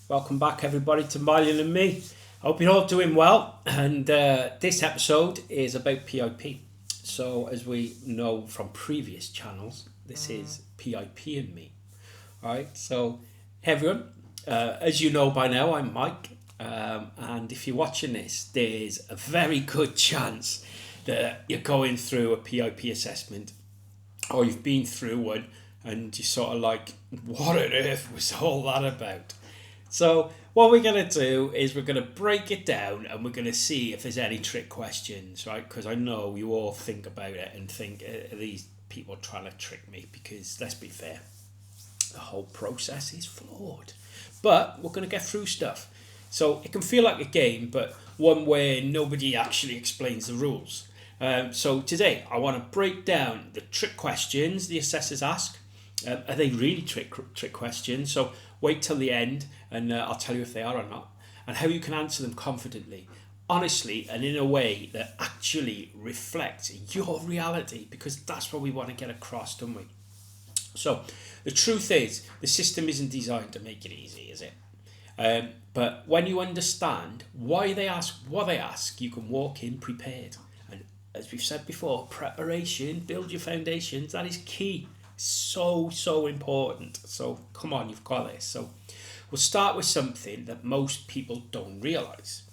Welcome back, everybody, to Mylian and me. I hope you're all doing well. And this episode is about PIP. So, as we know from previous channels, this is PIP and me. All right. So, everyone, as you know by now, I'm Mike. And if you're watching this, there's a very good chance that you're going through a PIP assessment, or you've been through one, and you're sort of like, what on earth was all that about? So what we're going to do is we're going to break it down and we're going to see if there's any trick questions, right? Because I know you all think about it and think, are these people trying to trick me? Because let's be fair, the whole process is flawed. But we're going to get through stuff. So it can feel like a game, but one where nobody actually explains the rules. So today I want to break down the trick questions the assessors ask. Are they really trick questions? So wait till the end and I'll tell you if they are or not, and how you can answer them confidently, honestly, and in a way that actually reflects your reality, because that's what we want to get across, don't we? So the truth is, the system isn't designed to make it easy, is it? But when you understand why they ask what they ask, you can walk in prepared. And as we've said before, preparation, build your foundations, that is key. So important. So come on, you've got this. So we'll start with something that most people don't realise.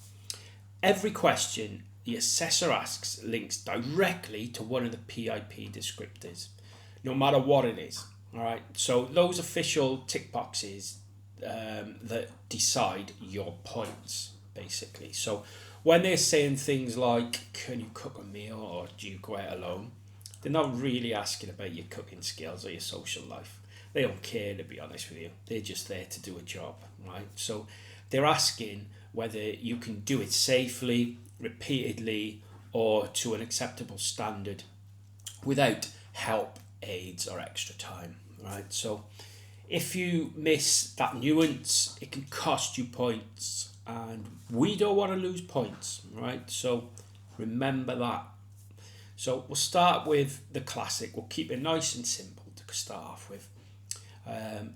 Every question the assessor asks links directly to one of the PIP descriptors, no matter what it is. All right. So those official tick boxes that decide your points, basically. So when they're saying things like, can you cook a meal, or do you go out alone? They're not really asking about your cooking skills or your social life. They don't care, to be honest with you. They're just there to do a job, right? So they're asking whether you can do it safely, repeatedly, or to an acceptable standard without help, aids, or extra time, right? So if you miss that nuance, it can cost you points, and we don't want to lose points, right? So remember that. So we'll start with the classic. We'll keep it nice and simple to start off with.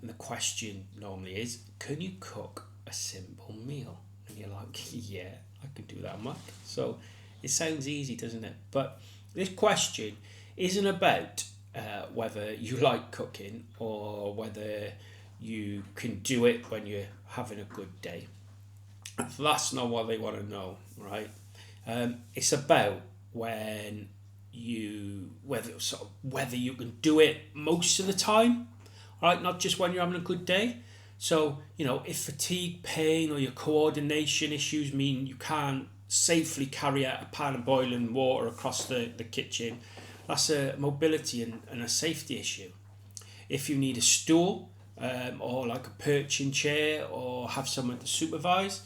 The question normally is, can you cook a simple meal? And you're like, yeah, I can do that, Mike. So it sounds easy, doesn't it? But this question isn't about whether you like cooking or whether you can do it when you're having a good day. That's not what they want to know, right? It's about whether you can do it most of the time, right? Not just when you're having a good day. So, if fatigue, pain, or your coordination issues mean you can't safely carry out a pan of boiling water across the kitchen, that's a mobility and a safety issue. If you need a stool, or like a perching chair, or have someone to supervise,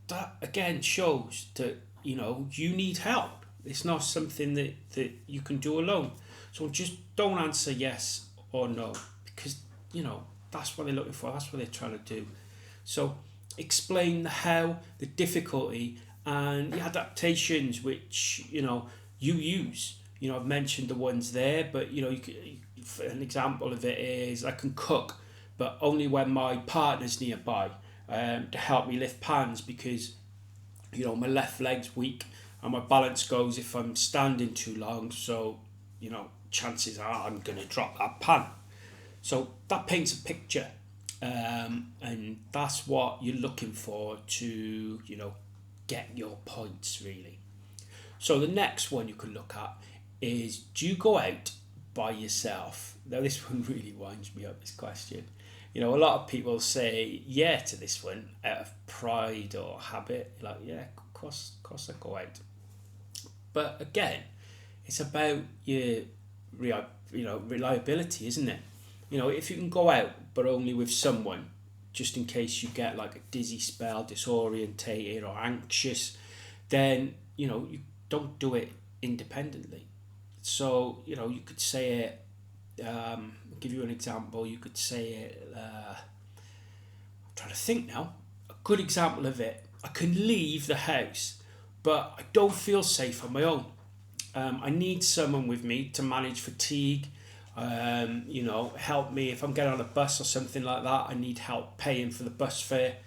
that again shows that you need help. It's not something that you can do alone. So just don't answer yes or no, because that's what they're looking for. That's what they're trying to do. So explain the how, the difficulty, and the adaptations which you use. I've mentioned the ones there, but an example of it is, I can cook, but only when my partner's nearby to help me lift pans, because my left leg's weak and my balance goes if I'm standing too long. So chances are I'm going to drop that pan. So that paints a picture, and that's what you're looking for to get your points, really. So the next one you can look at is, do you go out by yourself? Now this one really winds me up, this question. A lot of people say yeah to this one out of pride or habit. Like, yeah, of course I go out. But again, it's about your reliability, isn't it? If you can go out but only with someone, just in case you get like a dizzy spell, disorientated or anxious, then you don't do it independently. So you could say it, I'll give you an example. You could say it, I'm trying to think now, a good example of it. I can leave the house, but I don't feel safe on my own. I need someone with me to manage fatigue, help me if I'm getting on a bus or something like that. I need help paying for the bus fare.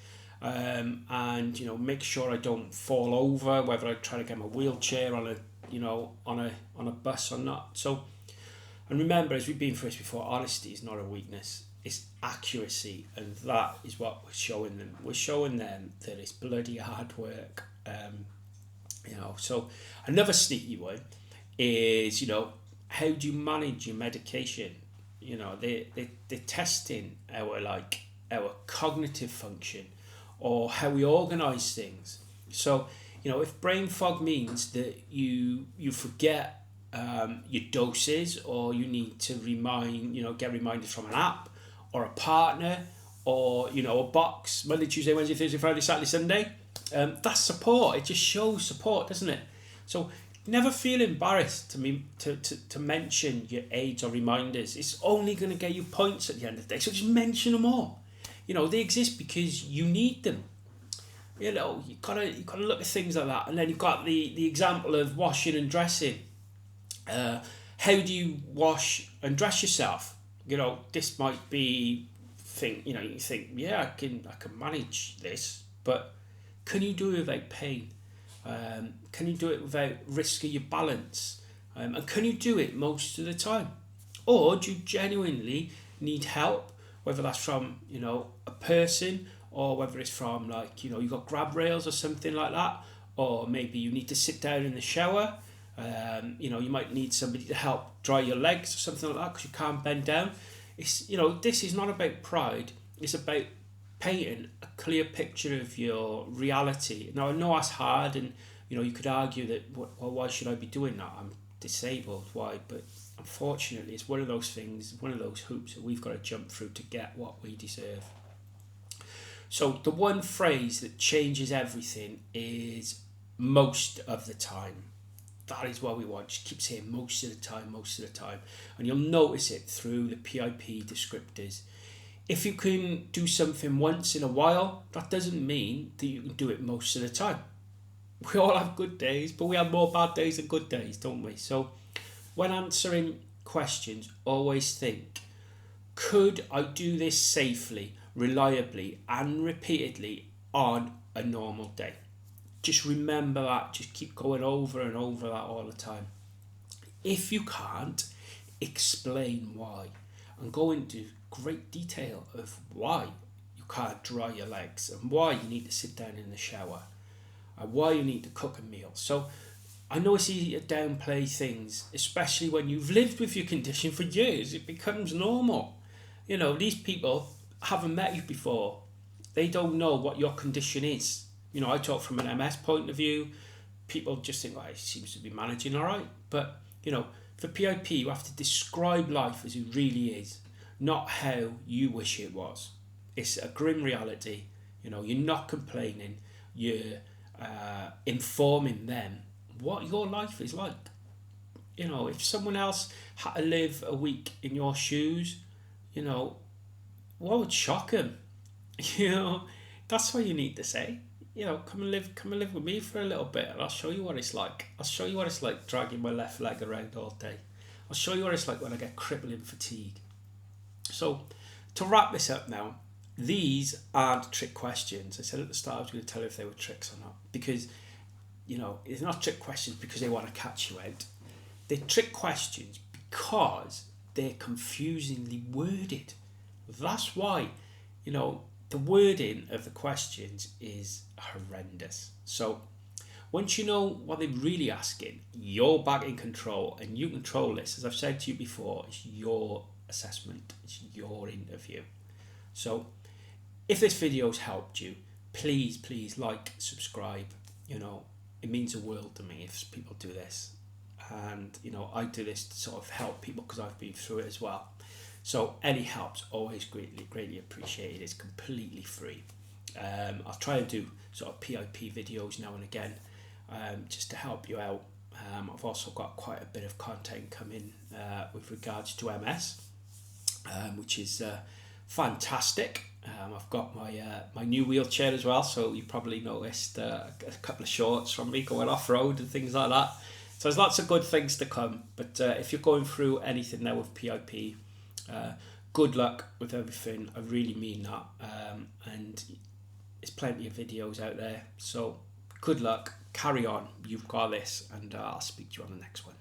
and make sure I don't fall over, whether I try to get my wheelchair on a bus or not. So, and remember, as we've been through this before, honesty is not a weakness, it's accuracy, and that is what we're showing them. We're showing them that it's bloody hard work. So another sneaky one is, how do you manage your medication? They're testing our cognitive function, or how we organize things. So, if brain fog means that you forget your doses, or you need to get reminders from an app or a partner, or a box Monday, Tuesday, Wednesday, Thursday, Friday, Saturday, Sunday, that's support. It just shows support, doesn't it? So never feel embarrassed to mention your aids or reminders. It's only going to get you points at the end of the day. So just mention them all. They exist because you need them. You gotta look at things like that. And then you've got the example of washing and dressing. How do you wash and dress yourself? This might be you think, yeah, I can manage this, but can you do it without pain? Can you do it without risk of your balance? And can you do it most of the time? Or do you genuinely need help, whether that's from a person, or whether it's from you've got grab rails or something like that, or maybe you need to sit down in the shower. You might need somebody to help dry your legs or something like that because you can't bend down. It's this is not about pride. It's about painting a clear picture of your reality. Now I know that's hard, and you could argue that, well, why should I be doing that? I'm disabled. Why? But unfortunately, it's one of those things, one of those hoops that we've got to jump through to get what we deserve. So the one phrase that changes everything is most of the time. That is what we want. Just keep saying most of the time. And you'll notice it through the PIP descriptors. If you can do something once in a while, that doesn't mean that you can do it most of the time. We all have good days, but we have more bad days than good days, don't we? So when answering questions, always think, could I do this safely, reliably, and repeatedly on a normal day? Just remember that. Just keep going over and over that all the time. If you can't, explain why, and go into great detail of why you can't dry your legs, and why you need to sit down in the shower, and why you need to cook a meal. So I know it's easy to downplay things, especially when you've lived with your condition for years. It becomes normal. These people haven't met you before. They don't know what your condition is. I talk from an MS point of view. People just think, he seems to be managing all right. But, for PIP, you have to describe life as it really is, not how you wish it was. It's a grim reality. You're not complaining. You're informing them what your life is like. If someone else had to live a week in your shoes, what would shock them? That's what you need to say. Come and live with me for a little bit, and I'll show you what it's like. I'll show you what it's like dragging my left leg around all day. I'll show you what it's like when I get crippling fatigue. So, to wrap this up now, these aren't trick questions. I said at the start I was going to tell you if they were tricks or not, because it's not trick questions because they want to catch you out. They're trick questions because they're confusingly worded. That's why, the wording of the questions is horrendous. So once you know what they're really asking, you're back in control, and you control this. As I've said to you before, it's your assessment, it's your interview. So if this video's helped you, please like, subscribe. It means the world to me if people do this. And I do this to sort of help people because I've been through it as well. So any help's always greatly appreciated. It's completely free. I'll try and do sort of PIP videos now and again, just to help you out. I've also got quite a bit of content coming with regards to MS, which is fantastic. I've got my new wheelchair as well, so you probably noticed a couple of shorts from me going off-road and things like that. So there's lots of good things to come. But if you're going through anything now with PIP, good luck with everything. I really mean that. And There's plenty of videos out there. So good luck, carry on, you've got this, and I'll speak to you on the next one.